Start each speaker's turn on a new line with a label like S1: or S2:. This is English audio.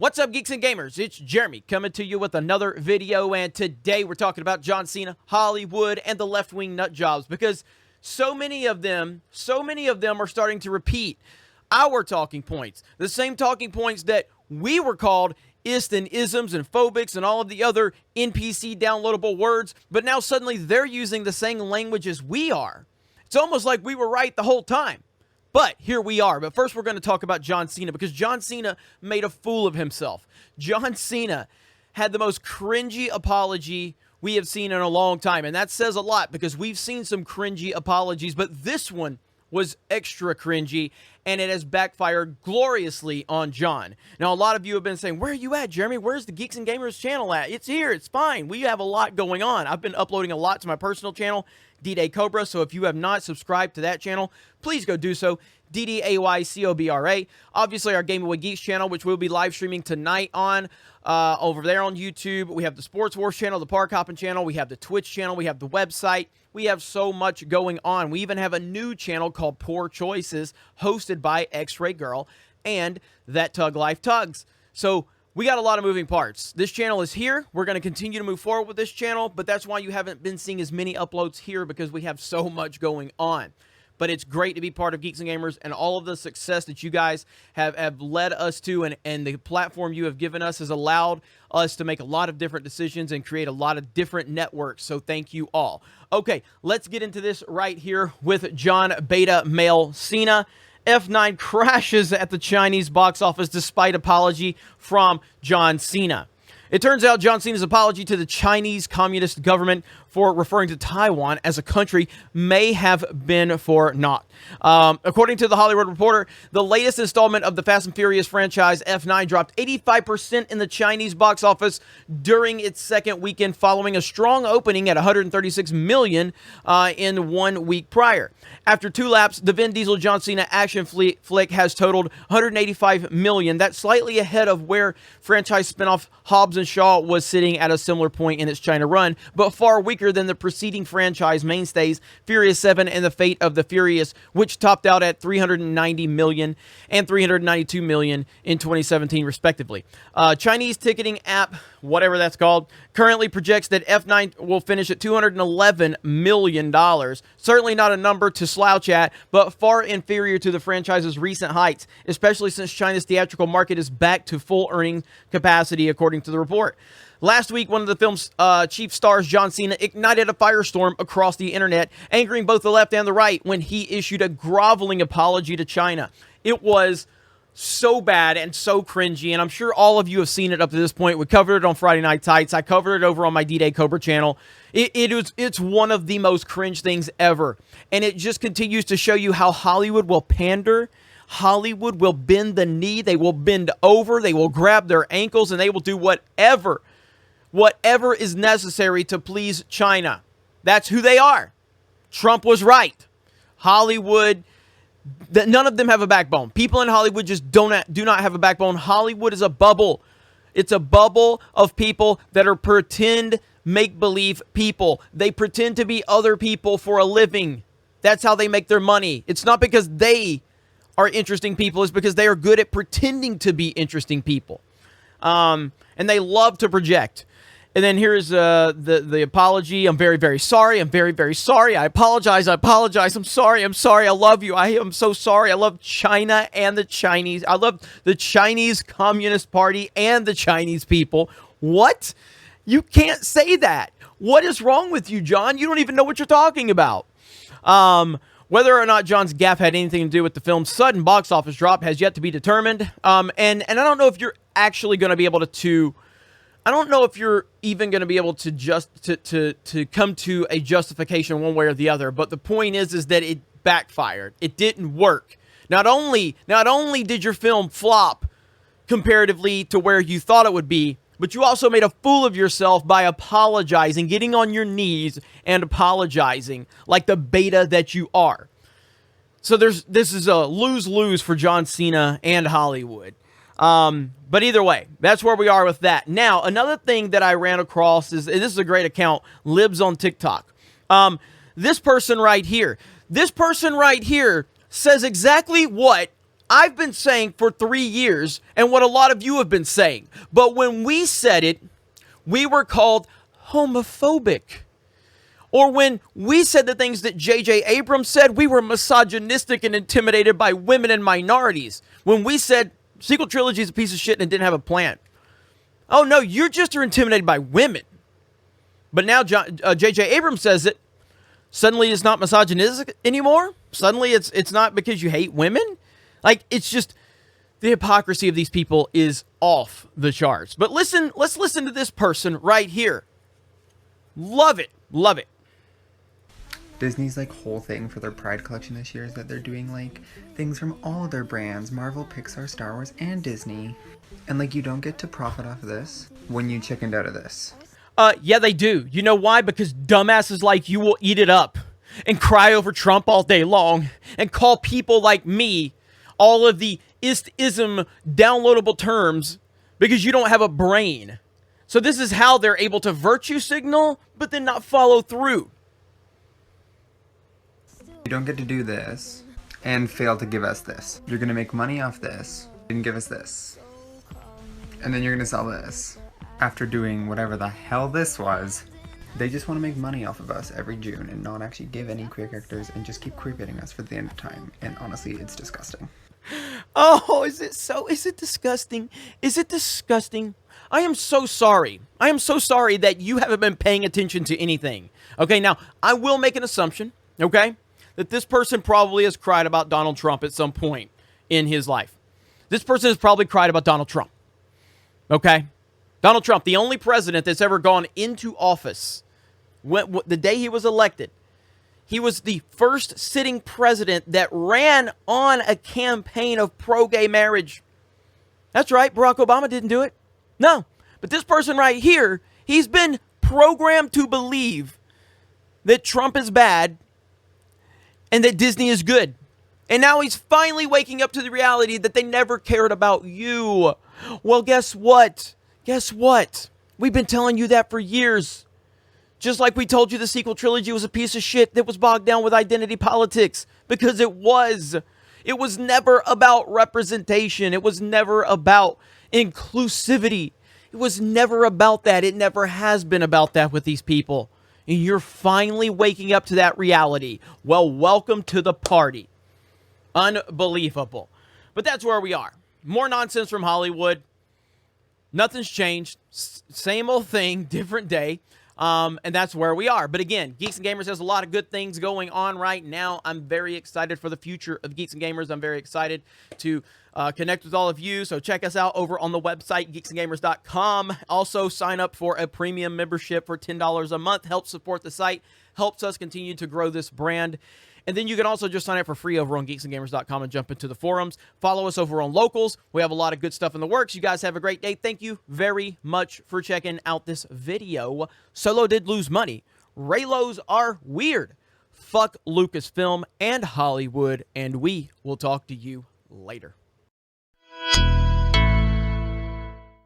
S1: What's up, Geeks and Gamers? It's Jeremy coming to you with another video, and today we're talking about John Cena, Hollywood, and the left-wing nut jobs, because so many of them are starting to repeat our talking points, the same talking points that we were called ist and isms and phobics and all of the other NPC downloadable words, but now suddenly they're using the same language as we are. It's almost like we were right the whole time. But here we are. But first we're going to talk about John Cena, because John Cena made a fool of himself. John Cena had the most cringy apology we have seen in a long time. And that says a lot, because we've seen some cringy apologies, but this one was extra cringy, and it has backfired gloriously on John. Now, a lot of you have been saying, where are you at, Jeremy? Where's the Geeks and Gamers channel at? It's here. It's fine. We have a lot going on. I've been uploading a lot to my personal channel, D-Day Cobra, so if you have not subscribed to that channel, please go do so. DDAYCOBRA. Obviously, our Game Away Geeks channel, which we'll be live streaming tonight on over there on YouTube. We have the Sports Wars channel, the Park Hopping channel. We have the Twitch channel. We have the website. We have so much going on. We even have a new channel called Poor Choices, hosted by X-Ray Girl and That Tug Life Tugs. So we got a lot of moving parts. This channel is here. We're going to continue to move forward with this channel, but that's why you haven't been seeing as many uploads here, because we have so much going on. But it's great to be part of Geeks and Gamers, and all of the success that you guys have led us to, and the platform you have given us has allowed us to make a lot of different decisions and create a lot of different networks. So thank you all. Okay, let's get into this right here with John Beta Male Cena. F9 crashes at the Chinese box office despite apology from John Cena. It turns out John Cena's apology to the Chinese Communist government for referring to Taiwan as a country may have been for naught. According to The Hollywood Reporter, the latest installment of the Fast and Furious franchise, F9, dropped 85% in the Chinese box office during its second weekend, following a strong opening at $136 million in 1 week prior. After 2 laps, the Vin Diesel John Cena action flick has totaled $185 million. That's slightly ahead of where franchise spinoff Hobbs and Shaw was sitting at a similar point in its China run, but far weaker than the preceding franchise mainstays, Furious 7 and The Fate of the Furious, which topped out at $390 million and $392 million in 2017, respectively. Chinese ticketing app, whatever that's called, currently projects that F9 will finish at $211 million. Certainly not a number to slouch at, but far inferior to the franchise's recent heights, especially since China's theatrical market is back to full earning capacity, according to the report. Last week, one of the film's chief stars, John Cena, ignited a firestorm across the internet, angering both the left and the right when he issued a groveling apology to China. It was so bad and so cringy, and I'm sure all of you have seen it up to this point. We covered it on Friday Night Tights. I covered it over on my D-Day Cobra channel. It's one of the most cringe things ever, and it just continues to show you how Hollywood will pander. Hollywood will bend the knee. They will bend over. They will grab their ankles, and they will do whatever is necessary to please China. That's who they are. Trump was right. Hollywood, none of them have a backbone. People in Hollywood just do not have a backbone. Hollywood is a bubble. It's a bubble of people that are pretend make-believe people. They pretend to be other people for a living. That's how they make their money. It's not because they are interesting people. It's because they are good at pretending to be interesting people. And they love to project. And then here's the apology. I'm very, very sorry. I'm very, very sorry. I apologize. I apologize. I'm sorry. I'm sorry. I love you. I am so sorry. I love China and the Chinese. I love the Chinese Communist Party and the Chinese people. What? You can't say that. What is wrong with you, John? You don't even know what you're talking about. Whether or not John's gaffe had anything to do with the film's sudden box office drop has yet to be determined. And I don't know if you're actually going to be able to I don't know if you're even going to be able to to come to a justification one way or the other, but the point is that it backfired. It didn't work. Not only did your film flop comparatively to where you thought it would be, but you also made a fool of yourself by apologizing, getting on your knees and apologizing like the beta that you are. So this is a lose-lose for John Cena and Hollywood. But either way, that's where we are with that. Now, another thing that I ran across is, and this is a great account, Libs on TikTok. This person right here says exactly what I've been saying for 3 years and what a lot of you have been saying. But when we said it, we were called homophobic. Or when we said the things that J.J. Abrams said, we were misogynistic and intimidated by women and minorities. When we said sequel trilogy is a piece of shit and didn't have a plan. Oh no, you're just intimidated by women. But now J.J. Abrams says it. Suddenly it's not misogynistic anymore. Suddenly it's not because you hate women. Like, it's just the hypocrisy of these people is off the charts. But listen, let's listen to this person right here. Love it. Love it.
S2: Disney's like whole thing for their Pride collection this year is that they're doing like things from all of their brands, Marvel, Pixar, Star Wars, and Disney. And like, you don't get to profit off of this when you chickened out of this.
S1: Yeah, they do. You know why? Because dumbasses like you will eat it up and cry over Trump all day long and call people like me all of the ism downloadable terms because you don't have a brain. So this is how they're able to virtue signal, but then not follow through.
S2: You don't get to do this and fail to give us this. You're gonna make money off this. You didn't give us this. And then you're gonna sell this. After doing whatever the hell this was, they just want to make money off of us every June and not actually give any queer characters and just keep creep-baiting us for the end of time. And honestly, it's disgusting.
S1: Oh, is it disgusting? Is it disgusting? I am so sorry. I am so sorry that you haven't been paying attention to anything. Okay, now, I will make an assumption, okay, that this person probably has cried about Donald Trump at some point in his life. This person has probably cried about Donald Trump. Okay? Donald Trump, the only president that's ever gone into office, the day he was elected, he was the first sitting president that ran on a campaign of pro-gay marriage. That's right, Barack Obama didn't do it. No, but this person right here, he's been programmed to believe that Trump is bad and that Disney is good. And now he's finally waking up to the reality that they never cared about you. Well, guess what? Guess what? We've been telling you that for years. Just like we told you the sequel trilogy was a piece of shit that was bogged down with identity politics. Because it was. It was never about representation. It was never about inclusivity. It was never about that. It never has been about that with these people. And you're finally waking up to that reality. Well, welcome to the party. Unbelievable. But that's where we are. More nonsense from Hollywood. Nothing's changed. Same old thing, different day. And that's where we are. But again, Geeks and Gamers has a lot of good things going on right now. I'm very excited for the future of Geeks and Gamers. I'm very excited to connect with all of you. So check us out over on the website, geeksandgamers.com. Also, sign up for a premium membership for $10 a month. Helps support the site. Helps us continue to grow this brand. And then you can also just sign up for free over on geeksandgamers.com and jump into the forums. Follow us over on Locals. We have a lot of good stuff in the works. You guys have a great day. Thank you very much for checking out this video. Solo did lose money. Raylos are weird. Fuck Lucasfilm and Hollywood. And we will talk to you later.